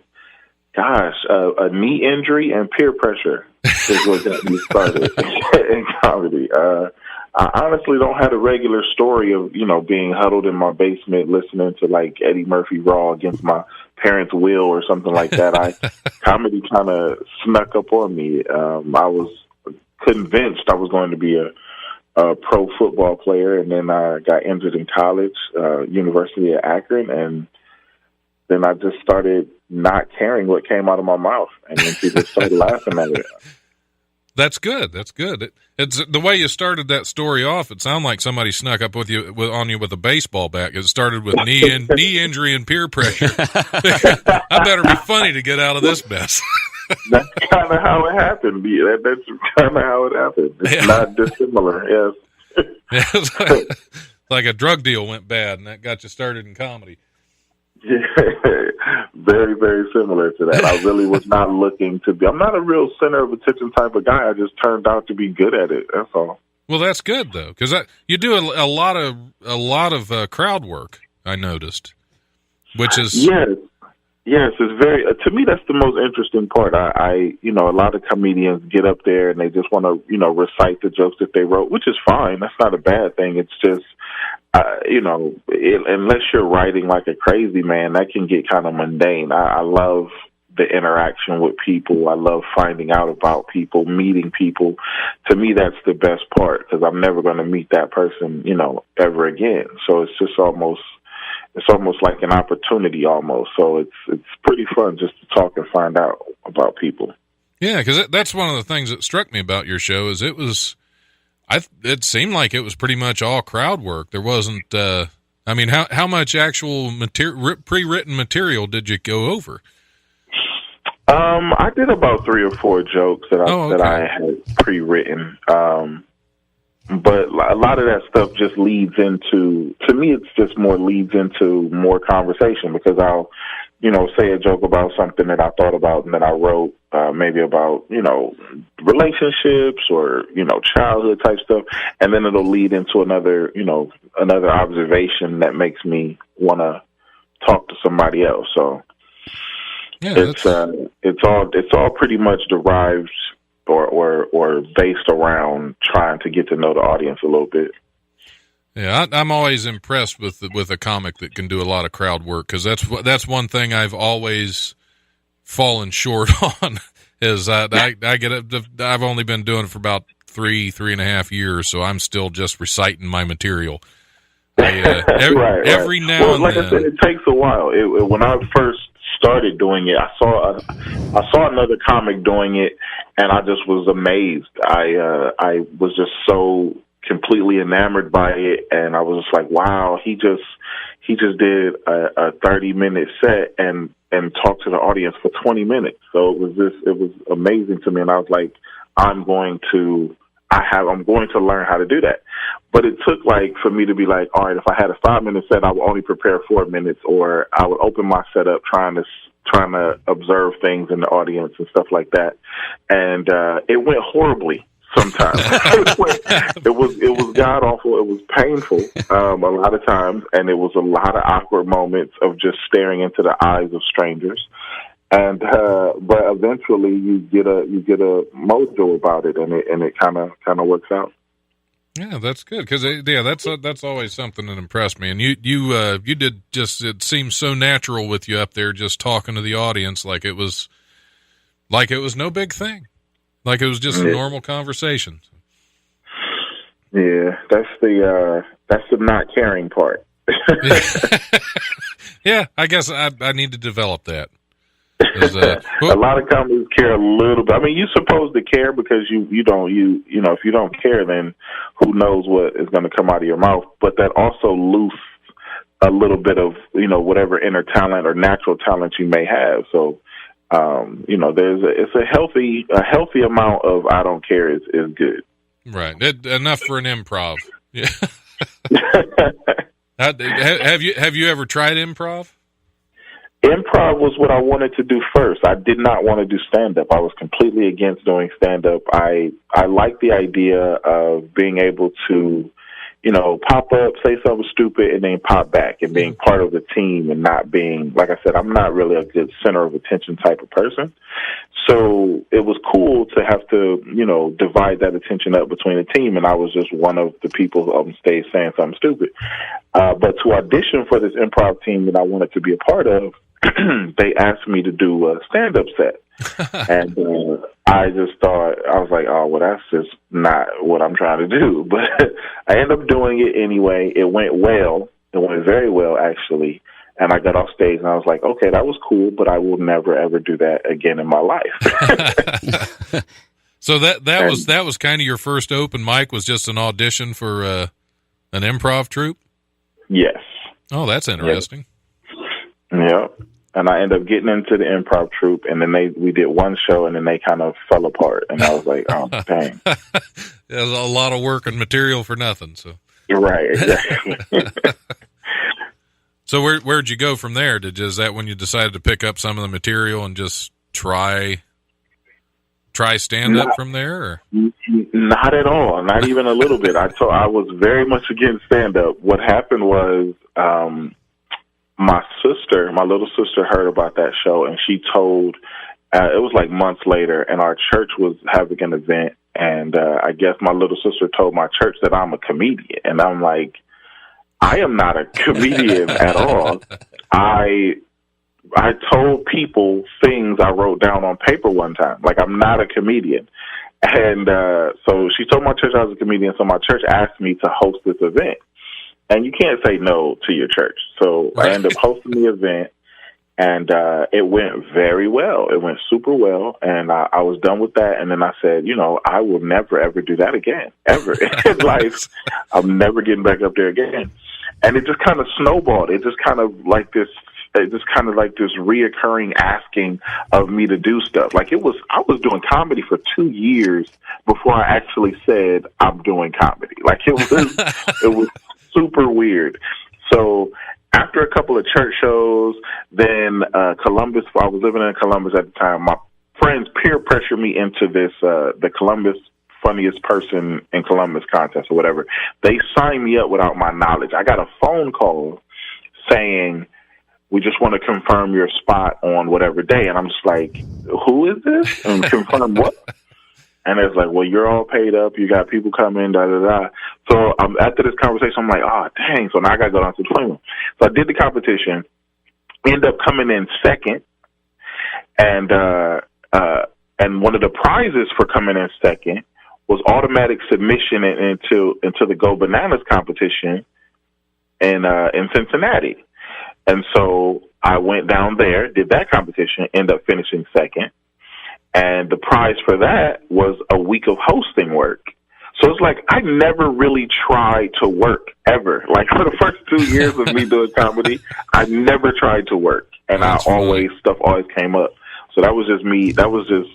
Gosh, a knee injury and peer pressure is what got me started in comedy. I honestly don't have a regular story of, being huddled in my basement listening to like Eddie Murphy Raw against my parents' will or something like that. Comedy kind of snuck up on me. I was convinced I was going to be a pro football player, and then I got injured in college, University of Akron, and then I just started not caring what came out of my mouth, and then people started laughing at it. That's good. It's the way you started that story off. It sounded like somebody snuck up on you with a baseball bat. It started with knee injury and peer pressure. I better be funny to get out of this mess. That's kind of how it happened. Yeah, that's kind of how it happened. It's not dissimilar. Yes. like a drug deal went bad and that got you started in comedy. Yeah, very, very similar to that. I really was not looking to be. I'm not a real center of attention type of guy. I just turned out to be good at it. That's all. Well, that's good though, because you do a lot of crowd work. I noticed, which is yes, it's very. To me, that's the most interesting part. I a lot of comedians get up there and they just want to, recite the jokes that they wrote, which is fine. That's not a bad thing. It's just, unless you're writing like a crazy man, that can get kind of mundane. I love the interaction with people. I love finding out about people, meeting people. To me, that's the best part because I'm never going to meet that person, ever again. So it's just almost like an opportunity almost. So it's pretty fun just to talk and find out about people. Yeah, because that's one of the things that struck me about your show is it seemed like it was pretty much all crowd work. There wasn't, how much actual pre-written material did you go over? I did about 3 or 4 jokes that I had pre-written. But a lot of that stuff just leads into, to me, it's just leads into more conversation because I'll, say a joke about something that I thought about and that I wrote, maybe about, relationships or, childhood type stuff. And then it'll lead into another observation that makes me want to talk to somebody else. So yeah, it's all pretty much derived or based around trying to get to know the audience a little bit. Yeah, I'm always impressed with a comic that can do a lot of crowd work because that's one thing I've always fallen short on. Is I get it? I've only been doing it for about 3.5 years, so I'm still just reciting my material. Every now and then. I said, it takes a while. When I first started doing it, I saw another comic doing it, and I just was amazed. I was just so completely enamored by it, and I was just like, wow, he just did a 30-minute set and talked to the audience for 20 minutes. So it was amazing to me, and I was like, I'm going to learn how to do that. But it took for me to be like, all right, if I had a 5-minute set, I would only prepare 4 minutes, or I would open my setup trying to observe things in the audience and stuff like that. And it went horribly sometimes. It was god awful. It was painful a lot of times, and it was a lot of awkward moments of just staring into the eyes of strangers. And but eventually you get a mojo about it, and it kind of works out. Yeah, that's good because that's always something that impressed me. And you did just, it seems so natural with you up there, just talking to the audience like it was no big thing, like it was just a normal conversation. Yeah, that's the not caring part. Yeah, I guess I need to develop that. A lot of companies care a little bit. I mean, you're supposed to care because you don't if you don't care, then who knows what is going to come out of your mouth. But that also loosens a little bit of whatever inner talent or natural talent you may have. So it's a healthy amount of I don't care is good. Right, enough for an improv. Yeah. Have you ever tried improv? Improv was what I wanted to do first. I did not want to do stand-up. I was completely against doing stand-up. I like the idea of being able to, pop up, say something stupid, and then pop back and being part of the team and not being, like I said, I'm not really a good center of attention type of person. So it was cool to have to, divide that attention up between the team, and I was just one of the people on stage saying something stupid. But to audition for this improv team that I wanted to be a part of, they asked me to do a stand-up set. And I just thought, I was like, oh, well, that's just not what I'm trying to do. But I ended up doing it anyway. It went well. It went very well, actually. And I got off stage and I was like, okay, that was cool, but I will never, ever do that again in my life. So that was kind of your first open mic, was just an audition for an improv troupe? Yes. Oh, that's interesting. Yeah. And I ended up getting into the improv troupe, and then we did one show, and then they kind of fell apart. And I was like, oh, dang. There's a lot of work and material for nothing. So Right, exactly. So where'd you go from there? Is that when you decided to pick up some of the material and just try stand up from there? Or? Not at all. Not even a little bit. I was very much against stand up. What happened was my little sister heard about that show, and she told. It was like months later, and our church was having an event, and I guess my little sister told my church that I'm a comedian, and I'm like, I am not a comedian at all. I told people things I wrote down on paper one time. Like, I'm not a comedian. And so she told my church I was a comedian, so my church asked me to host this event. And you can't say no to your church. So I ended up hosting the event, and it went very well. It went super well, and I was done with that. And then I said, I will never, ever do that again, ever in life. I'm never getting back up there again. And it just kind of snowballed. It just kind of like this reoccurring asking of me to do stuff. Like I was doing comedy for 2 years before I actually said I'm doing comedy. Like it was super weird. So after a couple of church shows, then Columbus, I was living in Columbus at the time. My friends peer pressured me into this, the Columbus funniest person in Columbus contest or whatever. They signed me up without my knowledge. I got a phone call saying, we just want to confirm your spot on whatever day. And I'm just like, who is this? And confirm what? And it's like, well, you're all paid up. You got people coming, da-da-da. So after this conversation, I'm like, oh, dang. So now I got to go down to the 21. So I did the competition, ended up coming in second. And one of the prizes for coming in second was automatic submission into the Go Bananas competition in Cincinnati. And so I went down there, did that competition, ended up finishing second. And the prize for that was a week of hosting work. So it's like I never really tried to work ever. Like for the first 2 years of me doing comedy, I never tried to work. And stuff always came up. So that was just me. That was just,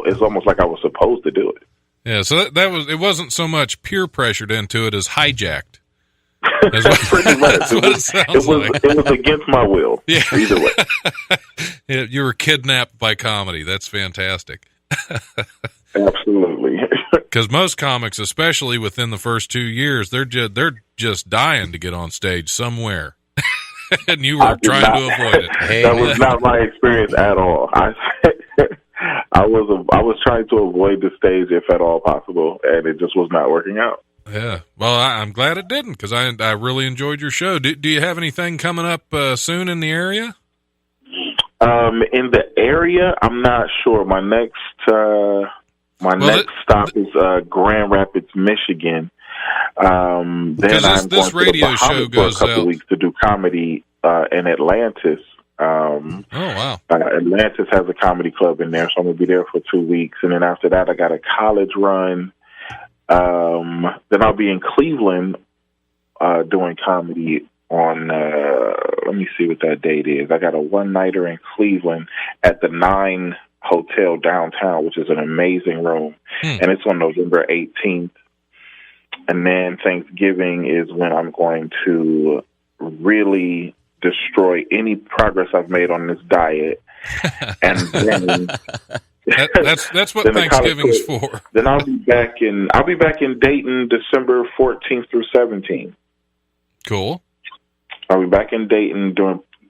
it's almost like I was supposed to do it. Yeah, so it wasn't so much peer pressured into it as hijacked. Pretty much. It was against my will. Yeah. Either way. Yeah, you were kidnapped by comedy. That's fantastic. Absolutely. Because most comics, especially within the first 2 years, they're just dying to get on stage somewhere. And you were trying to avoid it. That was not my experience at all. I was trying to avoid the stage if at all possible, and it just was not working out. Yeah. Well, I'm glad it didn't, because I really enjoyed your show. Do you have anything coming up soon in the area? In the area, I'm not sure. My next stop is Grand Rapids, Michigan. Then I'm this going radio to the show goes for a couple out weeks to do comedy in Atlantis. Oh wow! Atlantis has a comedy club in there, so I'm gonna be there for 2 weeks, and then after that, I got a college run. Then I'll be in Cleveland doing comedy on. Let me see what that date is. I got a one-nighter in Cleveland at the 9 Hotel downtown, which is an amazing room, and it's on November 18th. And then Thanksgiving is when I'm going to really destroy any progress I've made on this diet. And then that's what Thanksgiving's for. Then I'll be back in Dayton December 14th through 17th. Cool. I'll be back in Dayton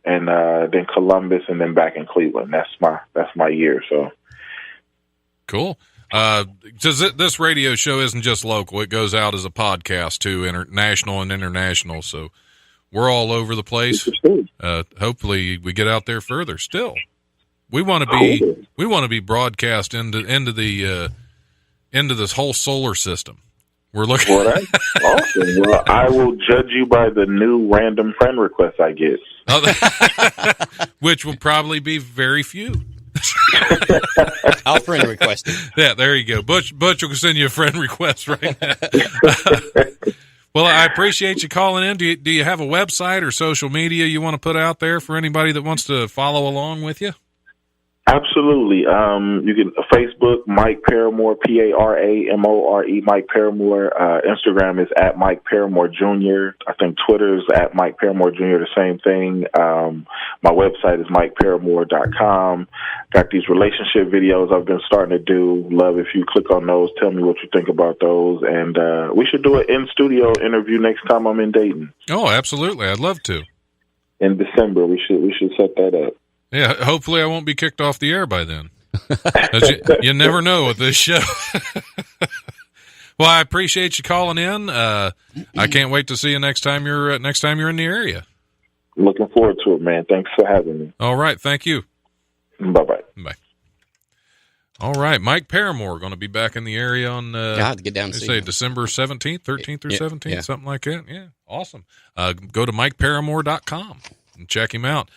then Columbus, and then back in Cleveland. That's my year. So cool. This radio show isn't just local; it goes out as a podcast too, national and international. So we're all over the place. Hopefully, we get out there further. Still, we want to be broadcast into this whole solar system. We're looking. Well, that's awesome. Well, I will judge you by the new random friend requests I get, which will probably be very few. I'll friend request it. Yeah, there you go. Butch will send you a friend request right now. Well, I appreciate you calling in. Do you have a website or social media you want to put out there for anybody that wants to follow along with you? Absolutely. You can Facebook, Mike Paramore, Paramore, Mike Paramore. Instagram is at Mike Paramore Jr. I think Twitter is at Mike Paramore Jr. The same thing. My website is MikeParamore.com. Got these relationship videos I've been starting to do. Love if you click on those. Tell me what you think about those. And we should do an in-studio interview next time I'm in Dayton. Oh, absolutely. I'd love to. In December, we should set that up. Yeah, hopefully I won't be kicked off the air by then. You never know with this show. Well, I appreciate you calling in. I can't wait to see you next time you're in the area. Looking forward to it, man. Thanks for having me. All right, thank you. Bye-bye. Bye. All right, Mike Paramore going to be back in the area on I have to get down and see him. December 17th, 13th or 17th, yeah. something like that. Yeah, awesome. Go to MikeParamore.com and check him out.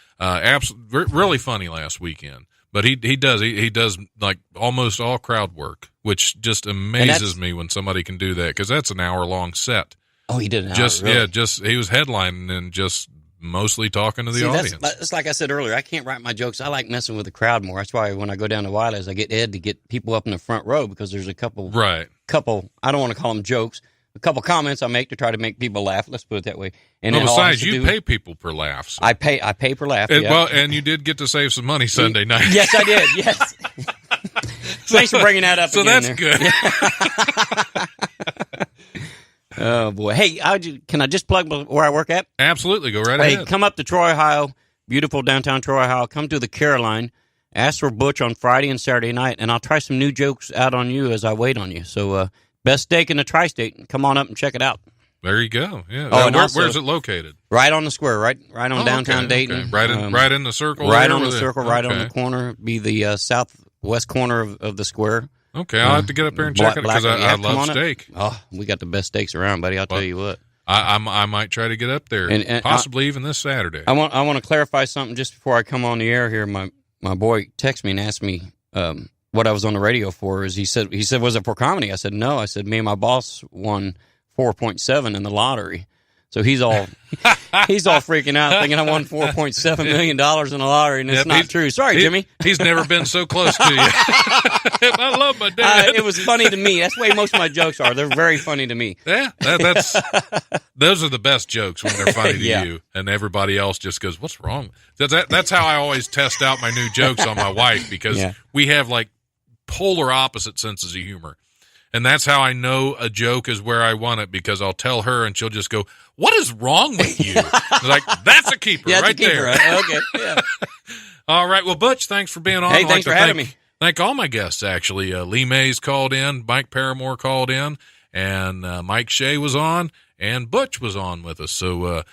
Really funny last weekend. But he does like almost all crowd work, which just amazes me when somebody can do that, because that's an hour-long set. Oh, he did an hour, really? Yeah, he was headlining and just mostly talking to the audience. That's like I said earlier, I can't write my jokes. I like messing with the crowd more. That's why when I go down to Wiley's, I get Ed to get people up in the front row, because there's a couple, I don't want to call them jokes, a couple comments I make to try to make people laugh. Let's put it that way. And well, besides, you pay people per laugh. So. I pay per laugh. And, yeah. Well, and you did get to save some money Sunday night. Yes, I did. Yes. Thanks for bringing that up. So again that's there. good. Oh boy! Hey, can I just plug where I work at? Absolutely, go right ahead. Hey, come up to Troy, Ohio, beautiful downtown Troy, Ohio. Come to the Caroline. Ask for Butch on Friday and Saturday night, and I'll try some new jokes out on you as I wait on you. So, best steak in the tri-state. Come on up and check it out. There you go. Yeah. Oh, where's it located? Right on the square, right on downtown Dayton. Okay. Right in the circle. Right on the circle, right on the corner. Be the southwest corner of the square. Okay, I'll have to get up there and check it, because I love steak. Oh, we got the best steaks around, buddy. I'll tell you what. I might try to get up there, and possibly even this Saturday. I want to clarify something just before I come on the air here. My boy texted me and asked me what I was on the radio for. He said, was it for comedy? I said, no. I said, me and my boss won 4.7 in the lottery. So he's all freaking out, thinking I won $4.7 million in the lottery, and it's not true. Sorry, Jimmy. He's never been so close to you. I love my dad. It was funny to me. That's the way most of my jokes are. They're very funny to me. Yeah, those are the best jokes, when they're funny to you, and everybody else just goes, "What's wrong?" That's how I always test out my new jokes on my wife, because we have like polar opposite senses of humor. And that's how I know a joke is where I want it, because I'll tell her and she'll just go, "What is wrong with you?" Like, that's a keeper right there. Right? Okay. Yeah. All right. Well, Butch, thanks for being on. Hey, thanks for having me. Thank all my guests, actually. Lee Mays called in, Mike Paramore called in, and Mike Shea was on, and Butch was on with us. So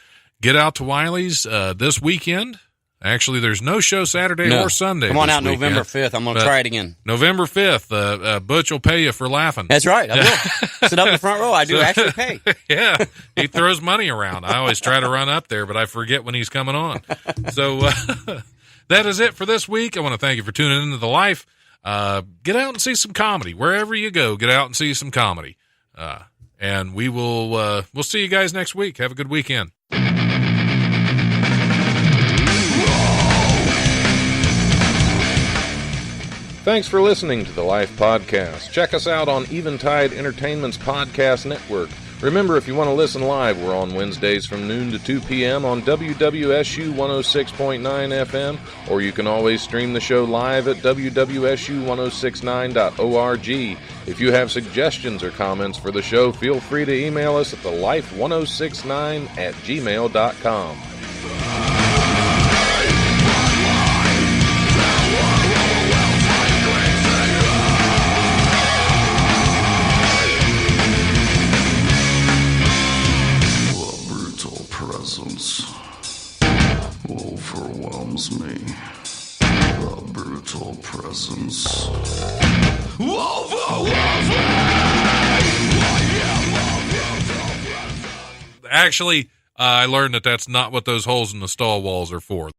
get out to Wiley's this weekend. Actually, there's no show Saturday or Sunday. Come on out November 5th. I'm going to try it again. November 5th. Butch will pay you for laughing. That's right. I will. Sit up in the front row. I do actually pay. Yeah. He throws money around. I always try to run up there, but I forget when he's coming on. So that is it for this week. I want to thank you for tuning into The Life. Get out and see some comedy. Wherever you go, get out and see some comedy. And we'll see you guys next week. Have a good weekend. Thanks for listening to the Life Podcast. Check us out on Eventide Entertainment's Podcast Network. Remember, if you want to listen live, we're on Wednesdays from noon to 2 p.m. on WWSU 106.9 FM, or you can always stream the show live at WWSU1069.org. If you have suggestions or comments for the show, feel free to email us at thelife1069@gmail.com. Presence overwhelms me. The brutal presence overwhelms me. Actually, I learned that that's not what those holes in the stall walls are for.